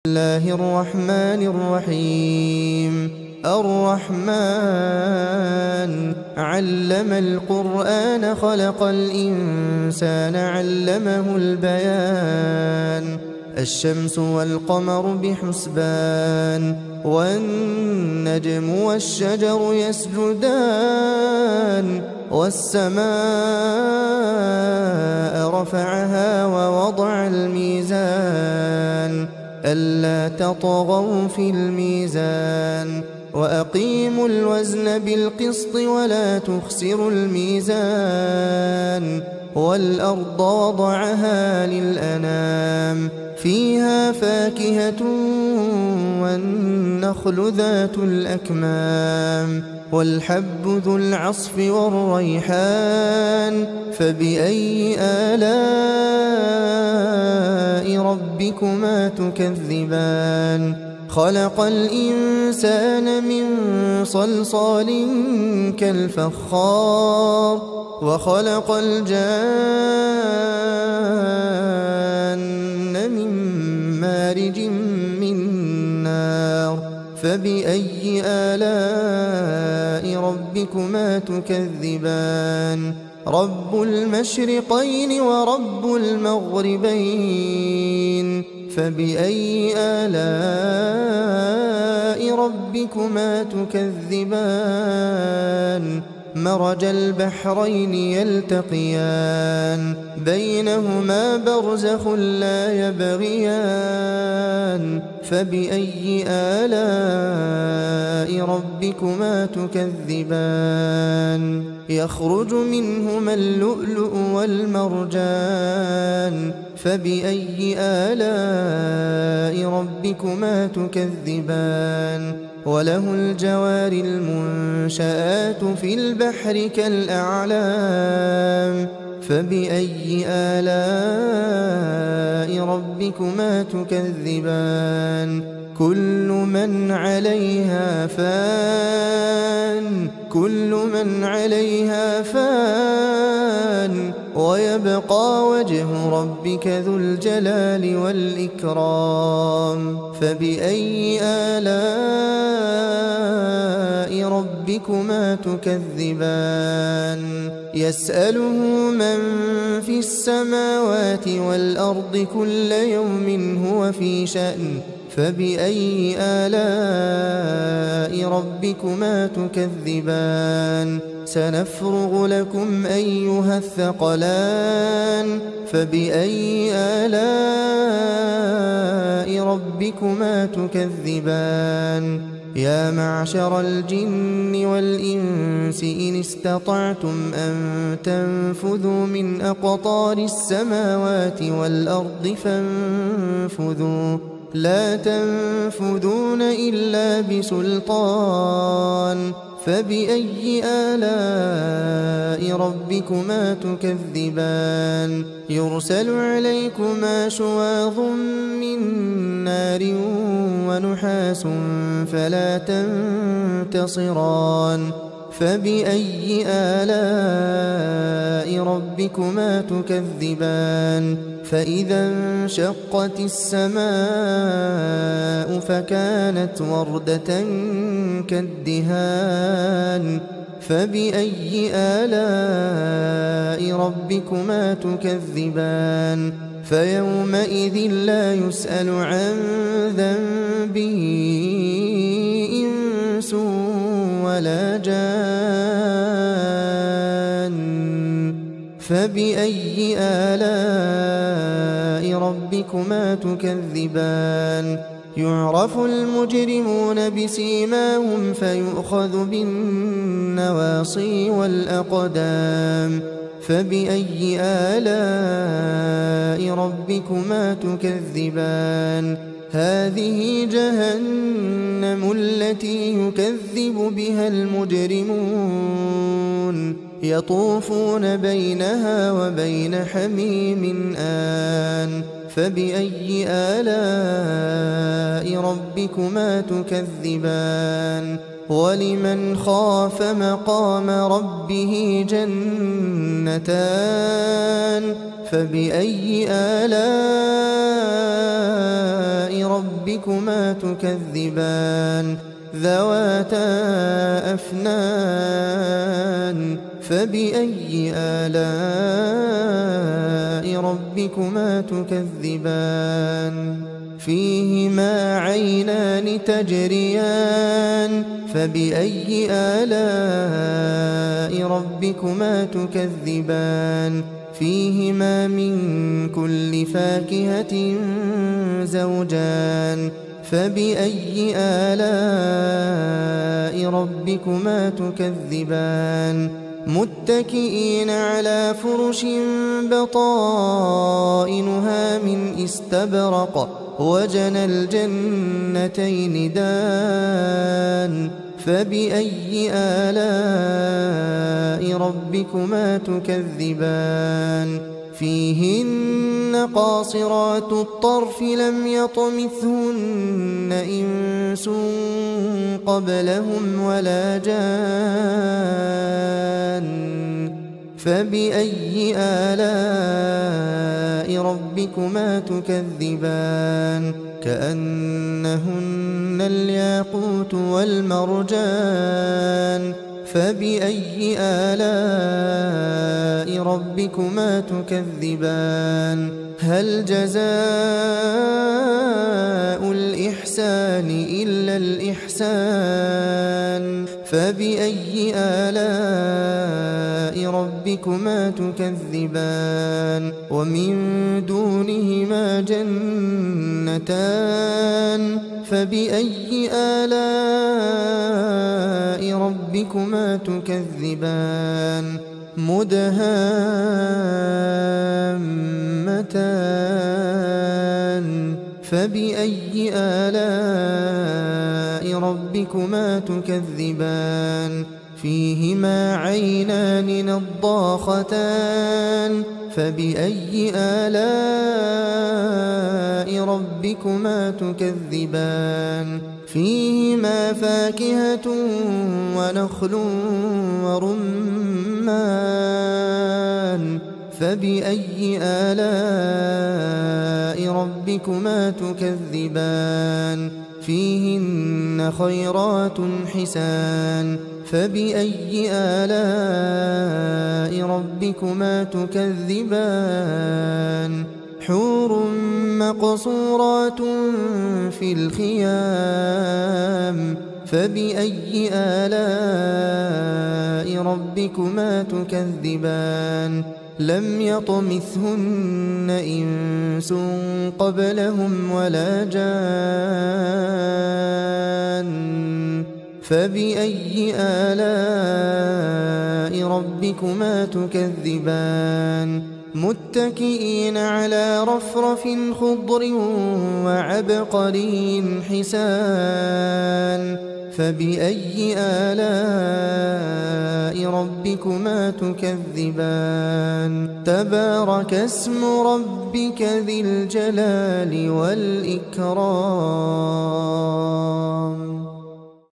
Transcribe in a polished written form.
الله الرحمن الرحيم الرحمن علم القرآن خلق الإنسان علمه البيان الشمس والقمر بحسبان والنجم والشجر يسجدان والسماء رفعها ووضع الميزان ألا تطغوا في الميزان وأقيموا الوزن بالقسط ولا تخسروا الميزان والأرض وضعها للأنام فيها فاكهة والنخل ذات الأكمام والحب ذو العصف والريحان فبأي آلاء ربكما تكذبان خلق الإنسان من صلصال كالفخار وخلق الجان من مارج من نار فبأي آلاء ربكما تكذبان رب المشرقين ورب المغربين فبأي آلاء ربكما تكذبان مرج البحرين يلتقيان بينهما برزخ لا يبغيان فبأي آلاء ربكما تكذبان يخرج منهما اللؤلؤ والمرجان فبأي آلاء ربكما تكذبان وله الجوار المنشآت في البحر كالأعلام فبأي آلاء ربكما تكذبان كل من عليها فان ويبقى وجه ربك ذو الجلال والإكرام فبأي آلاء ربكما تكذبان يسأله من في السماوات والأرض كل يوم هو في شأن فبأي آلاء ربكما تكذبان سنفرغ لكم أيها الثقلان فبأي آلاء ربكما تكذبان يا معشر الجن والإنس إن استطعتم أن تنفذوا من أقطار السماوات والأرض فانفذوا لا تنفذون إلا بسلطان فبأي آلاء ربكما تكذبان يرسل عليكما شواظ من نار ونحاس فلا تنتصران فبأي آلاء ربكما تكذبان فإذا انشقت السماء فكانت وردة كالدهان فبأي آلاء ربكما تكذبان فيومئذ لا يسأل عن ذنبه إنس ولا جان فبأي آلاء ربكما تكذبان يعرف المجرمون بسيماهم فيؤخذ بالنواصي والأقدام فبأي آلاء ربكما تكذبان هذه جهنم التي يكذب بها المجرمون يطوفون بينها وبين حميم آن فبأي آلاء ربكما تكذبان ولمن خاف مقام ربه جنتان فبأي آلاء ربكما تكذبان ذواتا أفنان فبأي آلاء ربكما تكذبان فيهما عينان تجريان فبأي آلاء ربكما تكذبان فيهما من كل فاكهة زوجان فبأي آلاء ربكما تكذبان متكئين على فرش بطائنها من استبرق وجنى الجنتين دان فبأي آلاء ربكما تكذبان فيهن قاصرات الطرف لم يطمثهن إنس قبلهم ولا جان فبأي آلاء ربكما تكذبان كأنهن الياقوت والمرجان فبأي آلاء ربكما تكذبان هل جزاء الإحسان إلا الإحسان فبأي آلاء ربكما تكذبان ومن دونهما جنتان فبأي آلاء ربكما تكذبان مدهامتان فبأي آلاء ربكما تكذبان فيهما عينان نضاختان فبأي آلاء ربكما تكذبان فيهما فاكهة ونخل ورمان فبأي آلاء ربكما تكذبان فيهن خيرات حسان فبأي آلاء ربكما تكذبان حور مقصورات في الخيام فبأي آلاء ربكما تكذبان لم يطمثهن إنس قبلهم ولا جان فبأي آلاء ربكما تكذبان متكئين على رفرف خضر وعبقري حسان فبأي آلاء ربكما تكذبان تبارك اسم ربك ذي الجلال والإكرام